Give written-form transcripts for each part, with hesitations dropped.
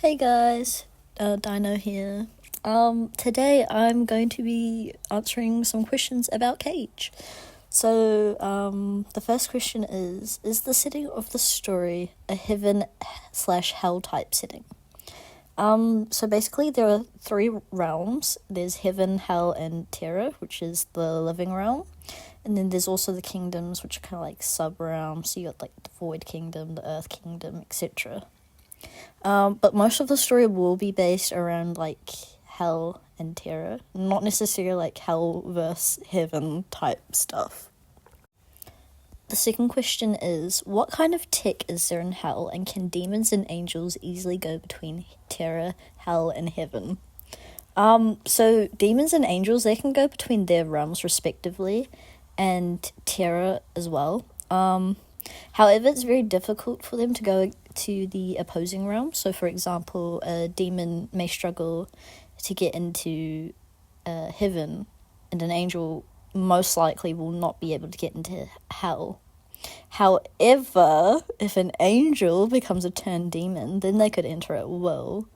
Hey guys, Dino here. Today I'm going to be answering some questions about Cage. So, the first question is the setting of the story a heaven/hell type setting? So basically there are three realms. There's heaven, hell, and terror, which is the living realm. And then there's also the kingdoms, which are kind of like sub-realms. So you got like the void kingdom, the earth kingdom, etc. But most of the story will be based around like hell and terror, not necessarily like hell versus heaven type stuff. The second question is, what kind of tech is there in hell, and can demons and angels easily go between terror, hell, and heaven? So demons and angels, they can go between their realms respectively, and terror as well. However, it's very difficult for them to go to the opposing realm. So, for example, a demon may struggle to get into heaven, and an angel most likely will not be able to get into hell. However, if an angel becomes a turned demon, then they could enter at will.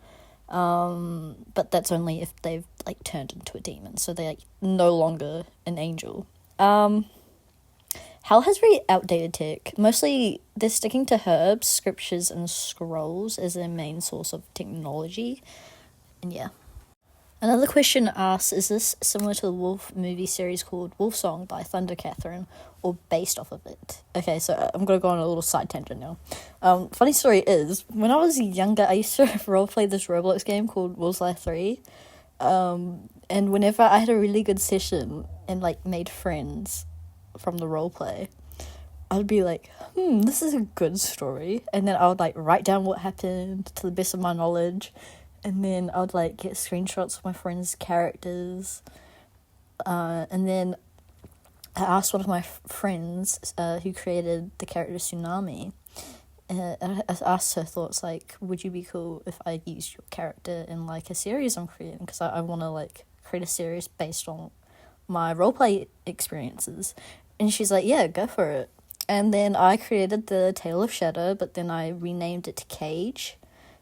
But that's only if they've like turned into a demon, so they're like no longer an angel. Hell has very outdated tech. Mostly, they're sticking to herbs, scriptures, and scrolls as their main source of technology. And yeah. Another question asks, is this similar to the Wolf movie series called Wolf Song by Thunder Catherine, or based off of it? Okay, so I'm going to go on a little side tangent now. Funny story is, when I was younger, I used to roleplay this Roblox game called Wolf's Life 3. And whenever I had a really good session and like made friends from the roleplay, I'd be like, this is a good story. And then I would like write down what happened to the best of my knowledge. And then I would like get screenshots of my friends' characters. And then I asked one of my friends who created the character Tsunami. I asked her thoughts like, would you be cool if I used your character in like a series I'm creating? Because I want to like create a series based on my roleplay experiences. And she's like, yeah, go for it. And then I created the Tale of Shadow, but then I renamed it to Cage,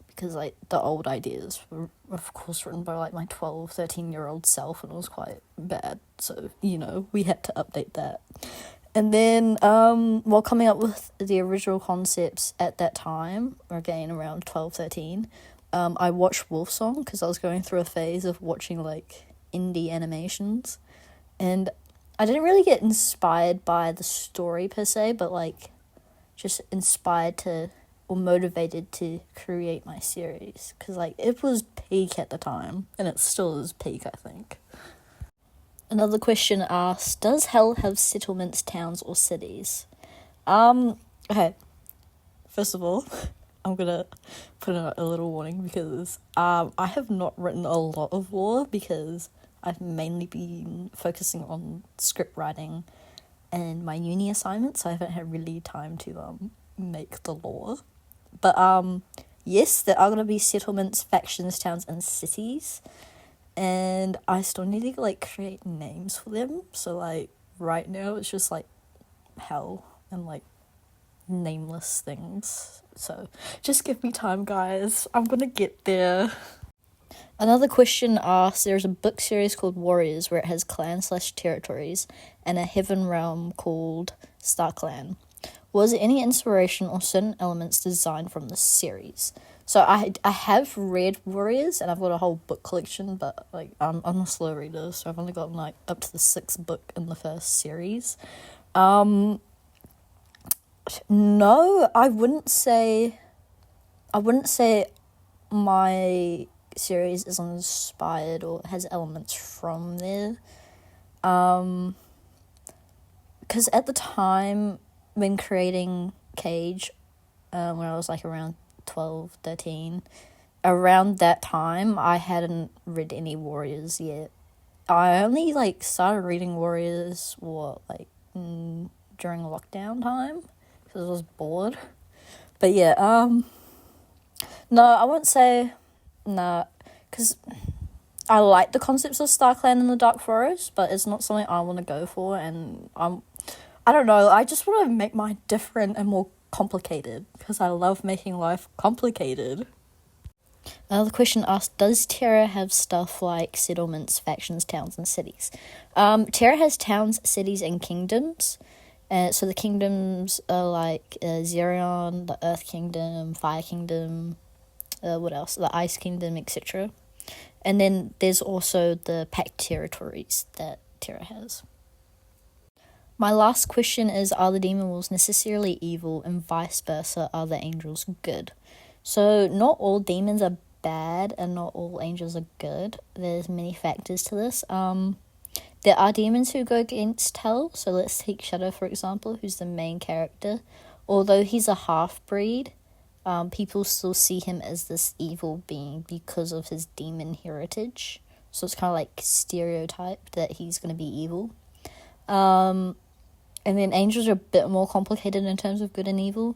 because like the old ideas were of course written by like my 12, 13-year-old self, and it was quite bad. So, we had to update that. And then while coming up with the original concepts at that time, or again around 12, 13, I watched Wolf Song because I was going through a phase of watching like indie animations. And I didn't really get inspired by the story per se, but like just inspired to or motivated to create my series, because like it was peak at the time, and it still is peak, I think. Another question asks, does hell have settlements, towns, or cities? Okay, first of all, I'm gonna put in a little warning, because I have not written a lot of lore, because I've mainly been focusing on script writing and my uni assignments, so I haven't had really time to make the lore. But yes, there are going to be settlements, factions, towns, and cities. And I still need to like create names for them. So like right now it's just like hell and like nameless things. So just give me time, guys. I'm going to get there. Another question asks, there's a book series called Warriors where it has clan/territories and a heaven realm called StarClan. Was there any inspiration or certain elements designed from the series? So I have read Warriors, and I've got a whole book collection, but like I'm a slow reader, so I've only gotten like up to the 6th book in the first series. No, I wouldn't say my series is inspired or has elements from there. Because at the time when creating Cage, when I was like around 12, 13, around that time I hadn't read any Warriors yet. I only like started reading Warriors during lockdown time, because I was bored. But yeah, no, I won't say nah, because I like the concepts of StarClan in the Dark Forest, but it's not something I want to go for, and I don't know, I just want to make mine different and more complicated, because I love making life complicated. Another question asked, does Terra have stuff like settlements, factions, towns, and cities? Terra has towns, cities, and kingdoms. So the kingdoms are like Xerion, the Earth Kingdom, Fire Kingdom, what else? The Ice Kingdom, etc. And then there's also the packed territories that Terra has. My last question is, are the demon wolves necessarily evil, and vice versa, are the angels good? So not all demons are bad and not all angels are good. There's many factors to this. There are demons who go against hell. So let's take Shadow, for example, who's the main character. Although he's a half-breed, people still see him as this evil being because of his demon heritage. So it's kind of like stereotyped that he's going to be evil. And then angels are a bit more complicated in terms of good and evil,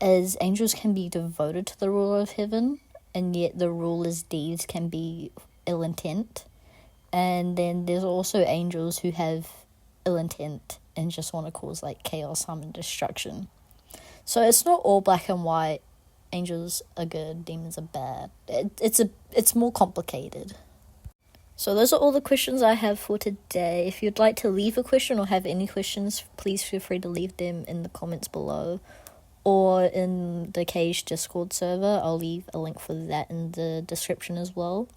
as angels can be devoted to the ruler of heaven, and yet the ruler's deeds can be ill intent. And then there's also angels who have ill intent and just want to cause like chaos, harm, and destruction. So it's not all black and white. Angels are good, demons are bad. It's more complicated. So those are all the questions I have for today. If you'd like to leave a question or have any questions, please feel free to leave them in the comments below or in the Kage Discord server. I'll leave a link for that in the description as well.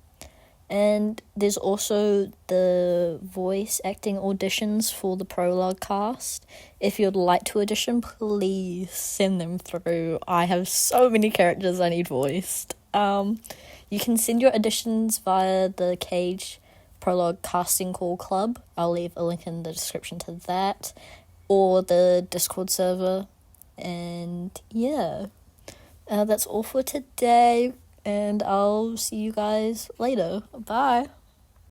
And there's also the voice acting auditions for the prologue cast. If you'd like to audition, please send them through. I have so many characters I need voiced. You can send your auditions via the Kage prologue casting call club. I'll leave a link in the description to that, or the Discord server. And yeah, that's all for today. And I'll see you guys later. Bye.